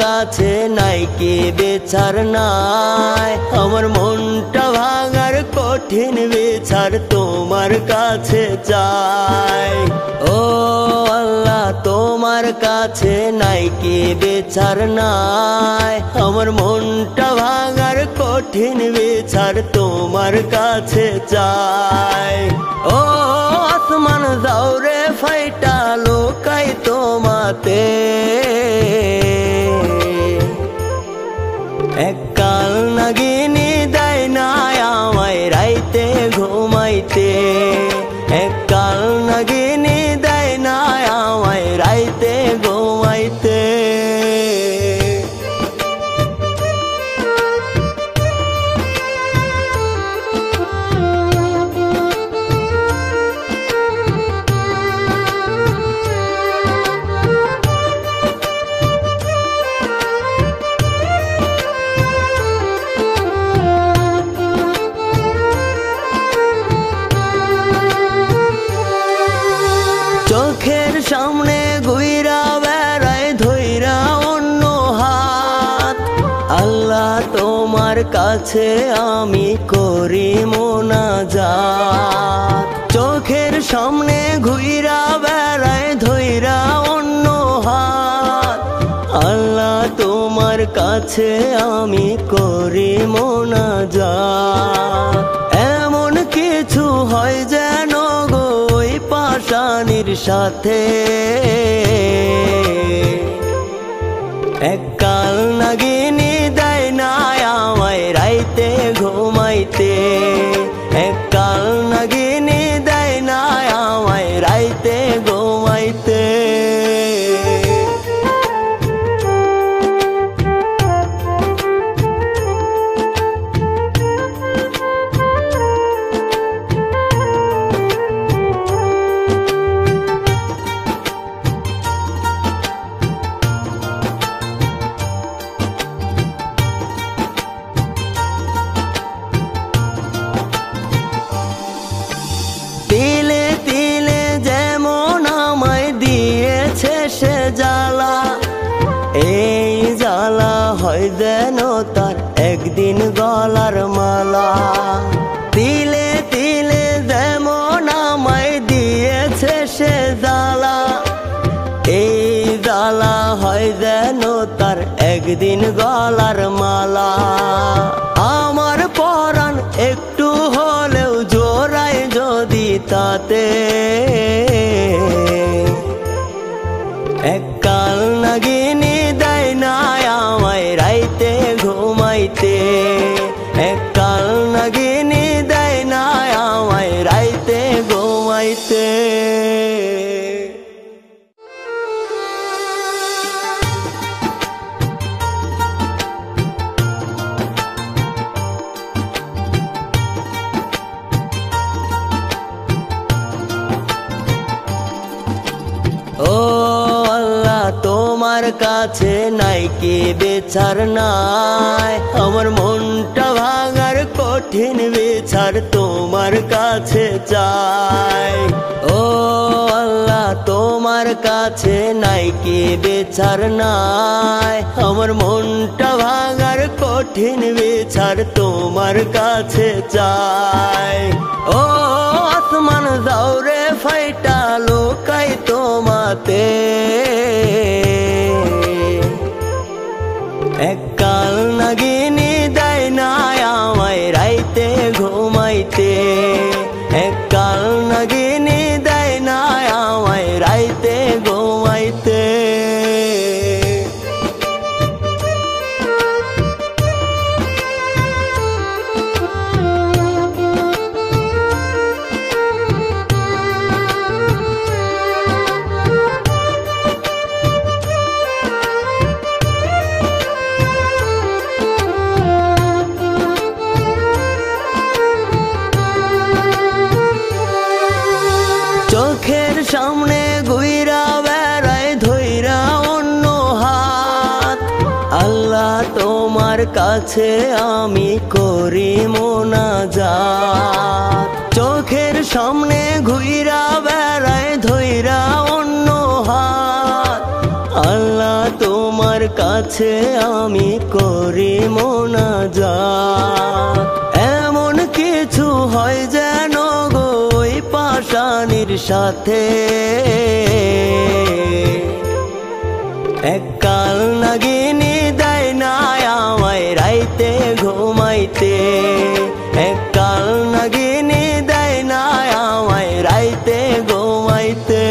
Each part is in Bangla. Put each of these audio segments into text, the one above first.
কাছে নাই কি বিচার নাই, আমার মনটা ভাঙার কঠিন বিচার তোমার কাছে চাই। ও আল্লাহ তোমার কাছে নাই কি বিচার নাই, আমার মনটা ভাঙার কঠিন বিচার তোমার কাছে চাই। ও আসমান যাওরে ফাইটা লোকাই তোমাতে, এককাল নাগিনী দেয় না আমায় রাইতে ঘুমাইতে, এককাল নাগিনী দেয় না আমায় রাইতে ঘুমাইতে। চোখের সামনে ঘুইরা বেড়ায় ধইরা অন্য হাত, আল্লাহ তোমার কাছে আমি করি মোনাজাত। চোখের সামনে ঘুইরা বেড়ায় ধইরা অন্য হাত, আল্লাহ তোমার কাছে আমি করি মোনাজাত। এমন কিছু হয় যেন গো ওই পাশানির সাথে, এককাল নাগিনী দেয় না আমায় রাইতে ঘুমাইতে, এককাল নাগিনী দেয় না আমায় রাইতে ঘুমাইতে। তিলে তিলে যেমন আমায় দিয়েছে সে জ্বালা, এই জ্বালা হয় যেন তার একদিন গলার মালা। তিলে তিলে যেমন আমায় দিয়েছে সে জ্বালা, এই জ্বালা হয় যেন তার একদিন গলার মালা। আমার পরাণ একটু হলেও জোড়ায় যদি তাতে, এককাল নাগিনী দেয় না আমায় রাইতে ঘুমাইতে, এককাল নাগিনী দেয় না আমায় রাইতে ঘুমাইতে। ও আল্লাহ তোমার কাছে নাই কি বিচার নাই, আমার মনটা ভাঙার কঠিন বিচার তোমার কাছে চাই। ও আল্লাহ তোমার কাছে নাই কি বিচার নাই, আমার মনটা ভাঙার কঠিন বিচার তোমার কাছে চাই। ও আসমান যাওরে ফাইটা লোকাই তোমাতে, এককাল নাগিনী দেয় না আমায় রাইতে ঘুমাইতে, এককাল নাগিনী দেয় না আমায় রাইতে ঘুমাইতে। চোখের সামনে ঘুইরা বেড়ায় ধইরা অন্য হাত, আল্লাহ তোমার কাছে আমি করি মোনাজাত। চোখের সামনে ঘুইরা বেড়ায় ধইরা অন্য হাত, আল্লাহ তোমার কাছে আমি করি মোনাজাত, এমন কিছু হয় যেন গো ওই পাষাণীর সাথে। এককাল নাগিনী দেয় না আমায় রাইতে ঘুমাইতে, এককাল নাগিনী দেয় না আমায় রাইতে ঘুমাইতে।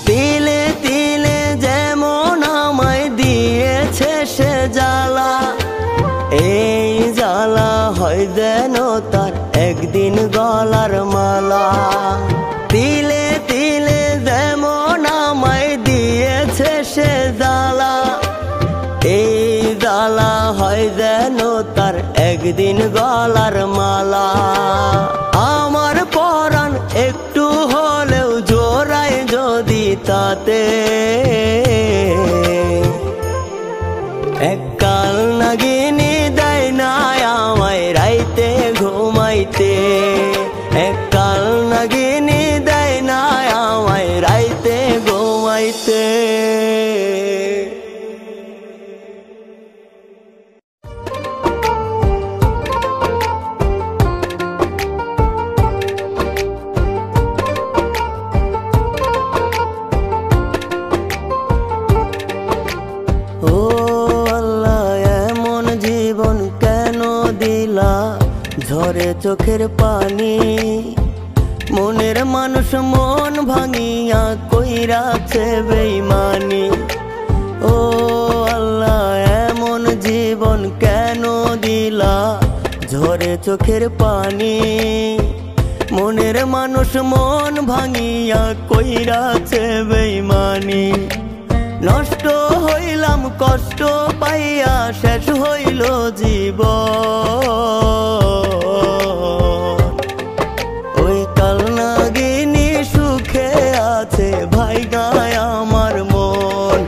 তিলে তিলে যেমন আমায় দিয়েছে সে জ্বালা, এই জ্বালা হয় যেন তার একদিন গলার মালা। তিলে তিলে যেমন আমায় দিয়েছে সে জ্বালা, এই জ্বালা হয় যেন তার একদিন গলার মালা। আমার পরাণ একটু হলেও জোড়ায় যদি তাতে, এককাল নাগিনী দেয় না আমায় রাইতে ঘুমাইতে, এককাল নাগিনী দেয় না আমায় রাইতে ঘুমাইতে। ও আল্লাহ এমন জীবন কেন দিলা, ঝরে চোখের পানি, মনের মানুষ মন ভাঙিয়া কইরাছে বেঈমানি। ও আল্লাহ এমন জীবন কেন দিলা, ঝরে চোখের পানি, মনের মানুষ মন ভাঙিয়া কইরাছে বেঈমানি। নষ্ট হইলাম কষ্ট পাইয়া শেষ হইল জীবন, ওই কাল নাগিনী সুখে আছে ভাইগায় আমার মন,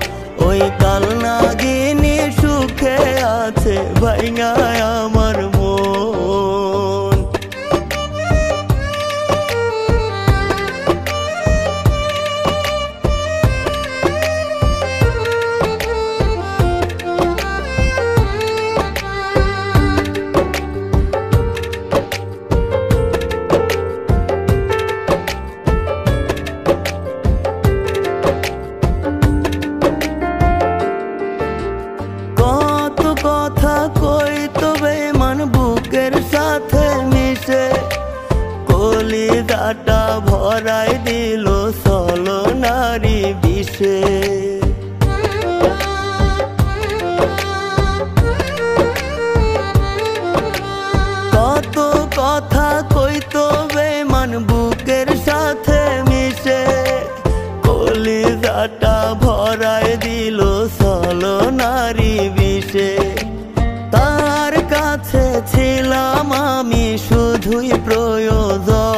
ওই কাল নাগিনী সুখে আছে ভাইগায় আমার মন। কথা কইতো বেঈমান বুকের সাথে মিশে, কলিজাটা ভরাই দিল ছলনারি বিষে। কত কথা কইতো বেঈমান বুকের সাথে মিশে, কলিজাটা ভরাই দিল ছলনারি বিষে। তার কাছে ছিলাম আমি শুধুই প্রয়োজন,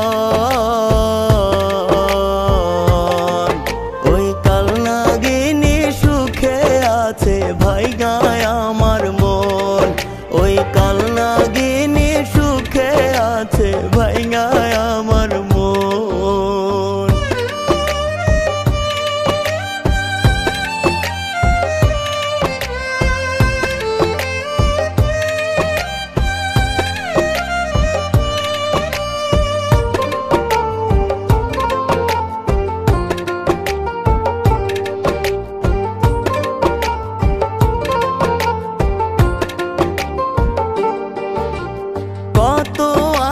ওই কাল নাগিনী সুখে আছে ভাইগায় আমার মন, ওই কাল নাগিনী সুখে আছে ভাইগায় আমার মন। কত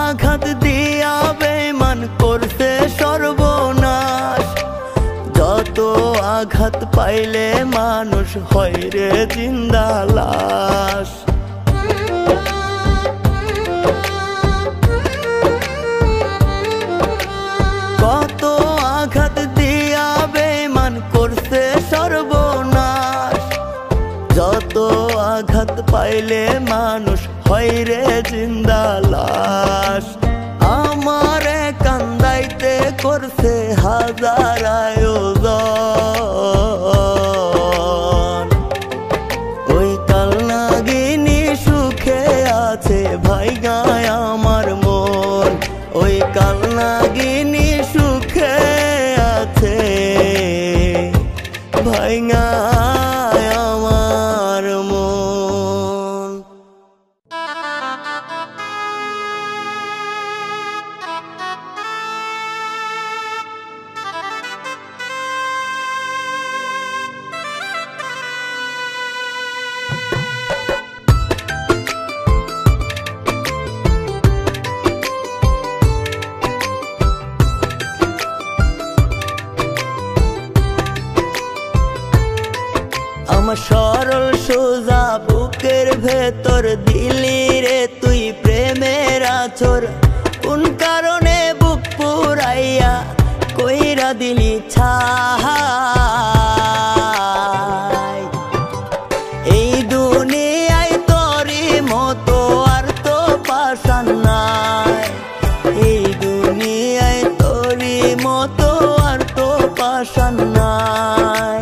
আঘাত দিয়া বেঈমান করছে সর্বনাশ, যত আঘাত পাইলে মানুষ হয় রে জিন্দা লাশ। কত আঘাত দিয়া বেঈমান করছে সর্বনাশ, যত আঘাত পাইলে মানুষ হয় রে জিন্দা লাশ। আমারে কান্দাইতে করছে হাজার আয়োজন, ওই কাল নাগিনী সুখে আছে ভাইগায় আমার মন, ওই কাল নাগিনী সুখে আছে ভাইগায় আমার মন। আমার সরল সোজা বুকের ভেতর দিলি রে তুই প্রেমের আছর, কোন কারণে বুক পুরাইয়া কইরা দিলি ছাই। এই দুনিয়ায় তোরই মতো আর তো পাশান নাই, এই দুনিয়ায় তোরই মতো আর তো পাশান নাই।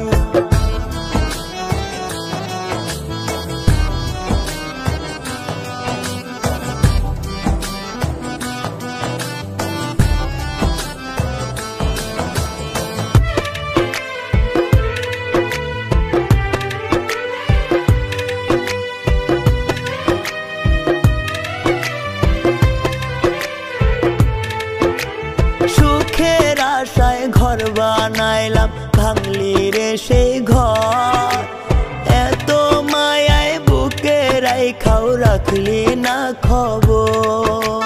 সুখের আশায় ঘর বানাইলাম ভাঙলি রে সেই ঘর, এত মায়ায় বুকে রাইখাও রাখলি না খবর।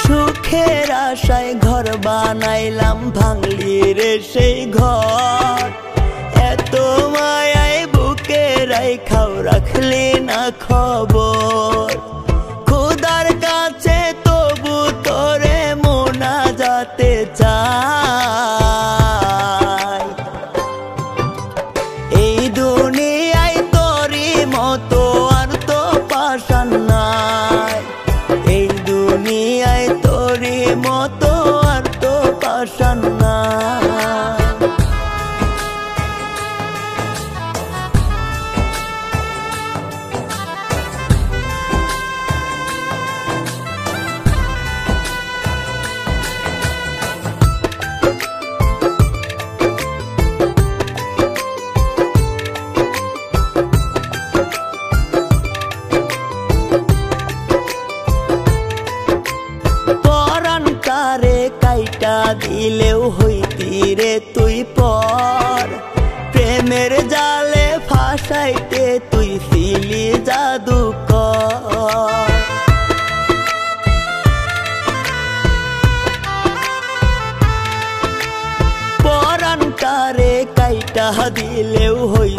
সুখের আশায় ঘর বানাইলাম ভাঙলি রে সেই ঘর, এত মায়ায় বুকে রাইখাও রাখলি না খবর। খোদার কাছে তবু তোরে মোনাজাতে চাই, এই দুনিয়ায় তোরই মতো আর তো পাশান নাই, এই দুনিয়ায় তোরই মতো আর তো পাশান নাই। কাইটা দিলেও হইতি রে তুই পর, প্রেমের জালে ফাঁসাইতে তুই ছিলি জাদুকর। পরানটারে কাইটা দিলেও হই